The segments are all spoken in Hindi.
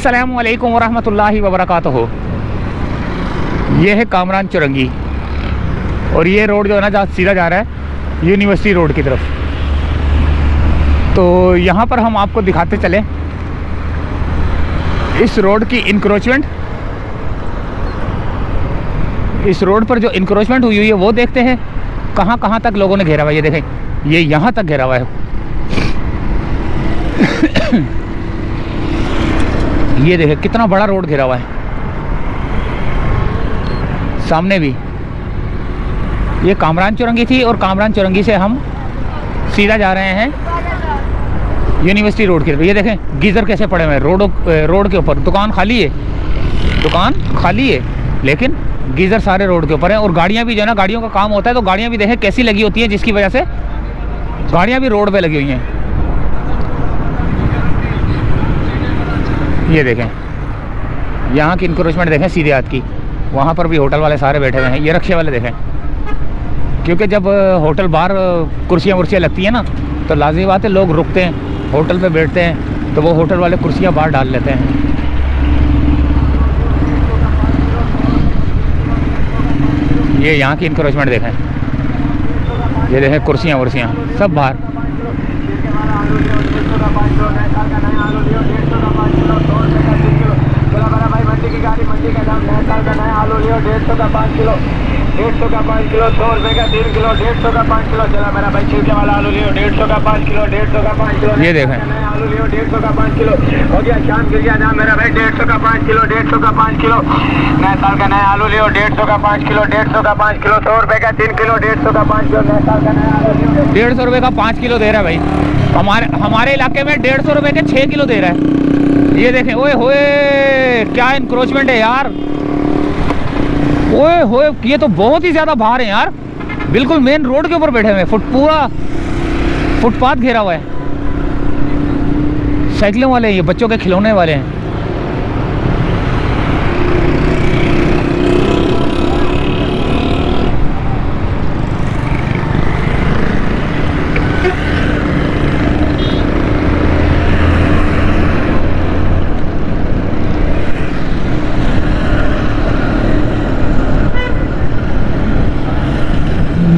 अस्सलामु अलैकुम वरहमतुल्लाहि वबरकातुहू। ये है कामरान चुरंगी और ये रोड जो है ना जहाँ सीधा जा रहा है यूनिवर्सिटी रोड की तरफ। तो यहाँ पर हम आपको दिखाते चले इस रोड की इंक्रोचमेंट, इस रोड पर जो इंक्रोचमेंट हुई हुई है वो देखते हैं कहाँ कहाँ तक लोगों ने घेरा हुआ है। ये देखें, ये यहाँ तक घेरा हुआ है। ये देखें कितना बड़ा रोड घेरा हुआ है। सामने भी ये कामरान चुरंगी थी और कामरान चुरंगी से हम सीधा जा रहे हैं यूनिवर्सिटी रोड की तरफ। ये देखें गीज़र कैसे पड़े हुए हैं रोड के ऊपर। दुकान खाली है लेकिन गीज़र सारे रोड के ऊपर हैं। और गाड़ियाँ भी जो है ना, गाड़ियों का काम होता है तो गाड़ियाँ भी देखें कैसी लगी होती हैं, जिसकी वजह से गाड़ियाँ भी रोड पे लगी हुई हैं। ये देखें यहाँ की इंक्रोचमेंट देखें सीधे हाथ की। वहाँ पर भी होटल वाले सारे बैठे हुए हैं। ये रिक्शे वाले देखें, क्योंकि जब होटल बाहर कुर्सियाँ वुर्सियाँ लगती हैं ना तो लाज़मी बात है लोग रुकते हैं, होटल पे बैठते हैं, तो वो होटल वाले कुर्सियाँ बाहर डाल लेते हैं। ये यहाँ की इंक्रोचमेंट देखें, ये देखें कुर्सियाँ वुर्सियाँ सब बाहर। मंडी का दाम 100 का नया आलू लियो 150 का 5 किलो, 150 का 5 किलो, 100 रुपये का 3 किलो, 150 का 5 किलो। चला मेरा भाई छिलके वाला आलू लियो 150 का 5 किलो, 150 का 5 किलो। ये देखें नया आलू लियो 150 का 5 किलो। हो गया शाम गिर गया दाम मेरा भाई 150 का 5 किलो, 150 का 5 किलो। नया साल का नया आलू लियो 150 का 5 किलो, 150 का 5 किलो, 100 रुपये का 3 किलो, 150 का 5 किलो। नया साल का नया आलू लियो 150 रुपये का 5 किलो दे रहा है भाई। हमारे इलाके में 150 रुपये के 6 किलो दे रहा है। ये देखें, ओए होए क्या इंक्रोचमेंट है यार, ओए होए ये तो बहुत ही ज़्यादा बाहर है यार। बिल्कुल मेन रोड के ऊपर बैठे हुए हैं, पूरा फुटपाथ घेरा हुआ है। साइकिलों वाले हैं, ये बच्चों के खिलौने वाले हैं।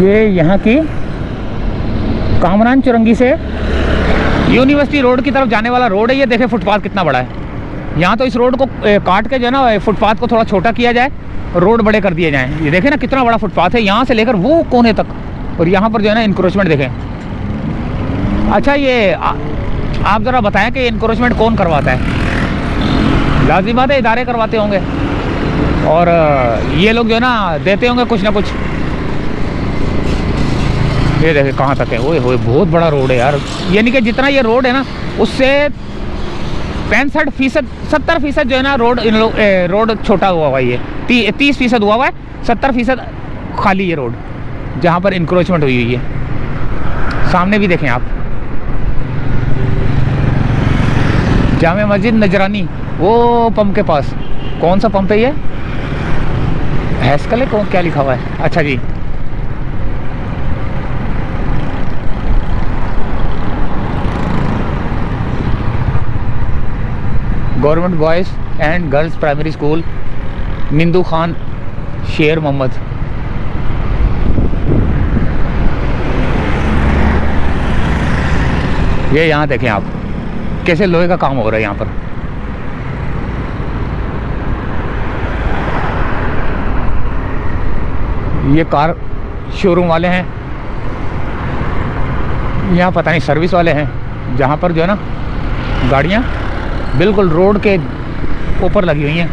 ये यहाँ की कामरान चुरंगी से यूनिवर्सिटी रोड की तरफ जाने वाला रोड है। ये देखें फुटपाथ कितना बड़ा है। यहाँ तो इस रोड को काट के जो है ना फुटपाथ को थोड़ा छोटा किया जाए, रोड बड़े कर दिए जाएँ। ये देखें ना कितना बड़ा फुटपाथ है, यहाँ से लेकर वो कोने तक। और यहाँ पर जो है ना इंक्रोचमेंट देखें। अच्छा ये आप ज़रा बताएं कि इंक्रोचमेंट कौन करवाता है? लाज़मी बात है इदारे करवाते होंगे और ये लोग जो है ना देते होंगे कुछ ना कुछ। ये देखे कहाँ तक है, ओए होए बहुत बड़ा रोड है यार। यानी कि जितना ये रोड है ना उससे 65% 70% जो है ना रोड छोटा हुआ है। ये 30% हुआ है, 70% खाली ये रोड जहाँ पर इंक्रोचमेंट हुई हुई है। सामने भी देखें आप, जामे मस्जिद नजरानी वो पंप के पास। कौन सा पंप है ये? हैस्कल है, कौन क्या लिखा हुआ है? अच्छा जी, government boys and girls primary school Nindu Khan Sher Mohammad. ये यहाँ देखें आप कैसे लोहे का काम हो रहा है यहाँ पर। ये कार शोरूम वाले हैं, यहाँ पता नहीं सर्विस वाले हैं, जहाँ पर जो है ना गाड़ियाँ बिल्कुल रोड के ऊपर लगी हुई हैं।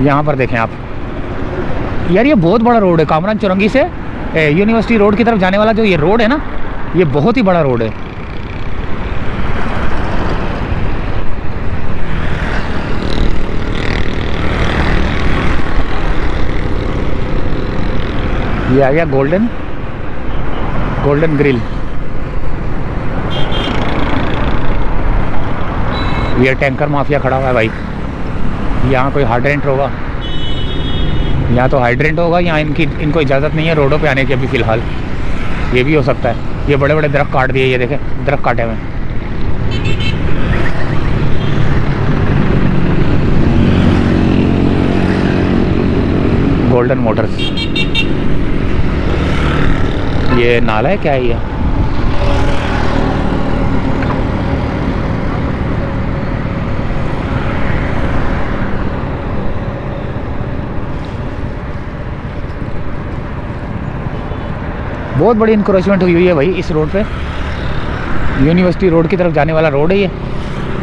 यहाँ पर देखें आप यार, ये बहुत बड़ा रोड है। कामरान चुरंगी से यूनिवर्सिटी रोड की तरफ जाने वाला जो ये रोड है ना, ये बहुत ही बड़ा रोड है। ये आ गया गोल्डन ग्रिल। ये टैंकर माफिया खड़ा हुआ है भाई। यहाँ कोई हाइड्रेंट होगा, यहाँ तो हाइड्रेंट होगा, यहाँ इनको इजाज़त नहीं है रोडों पे आने की अभी फ़िलहाल। ये भी हो सकता है। ये बड़े बड़े दरख्त काट दिए, ये देखें दरख्त काटे हुए। Golden Motors. ये नाला है क्या है ये? बहुत बड़ी इंक्रोचमेंट हुई हुई है भाई इस रोड पे। यूनिवर्सिटी रोड की तरफ जाने वाला रोड है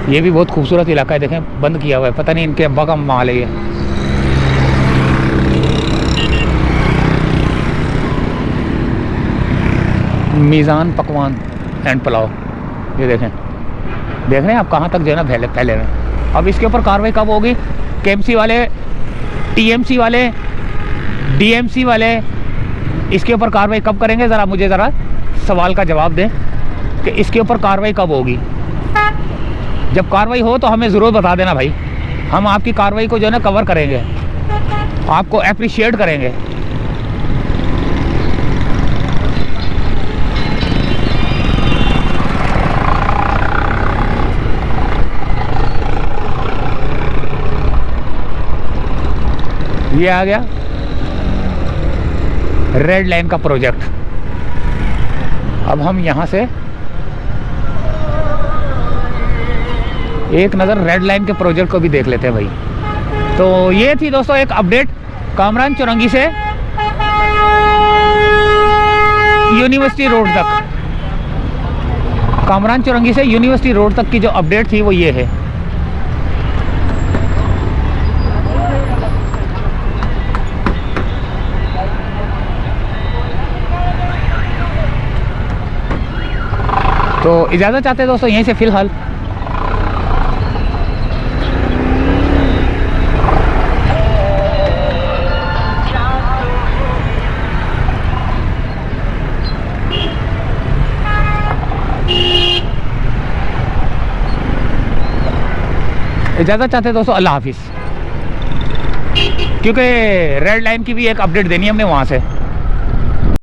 ये भी बहुत खूबसूरत इलाका है। देखें बंद किया हुआ है, पता नहीं इनके अब्बा का माल है ये। मीज़ान पकवान एंड पुलाव, ये देखें, देख रहे हैं आप कहाँ तक जो है ना फैले में। अब इसके ऊपर कार्रवाई कब होगी? केएमसी वाले, टीएमसी वाले, डीएमसी वाले इसके ऊपर कार्रवाई कब करेंगे? ज़रा मुझे ज़रा सवाल का जवाब दें कि इसके ऊपर कार्रवाई कब होगी। जब कार्रवाई हो तो हमें ज़रूर बता देना भाई, हम आपकी कार्रवाई को जो है ना कवर करेंगे, आपको अप्रिशिएट करेंगे। ये आ गया रेड लाइन का प्रोजेक्ट। अब हम यहाँ से एक नज़र रेड लाइन के प्रोजेक्ट को भी देख लेते हैं भाई। तो ये थी दोस्तों एक अपडेट कामरान चौरंगी से यूनिवर्सिटी रोड तक, कामरान चौरंगी से यूनिवर्सिटी रोड तक की जो अपडेट थी वो ये है। तो इजाज़त चाहते हैं दोस्तों यहीं से फ़िलहाल। इजाज़त चाहते हैं दोस्तों, अल्लाह हाफिज़। क्योंकि रेड लाइन की भी एक अपडेट देनी है हमने वहाँ से।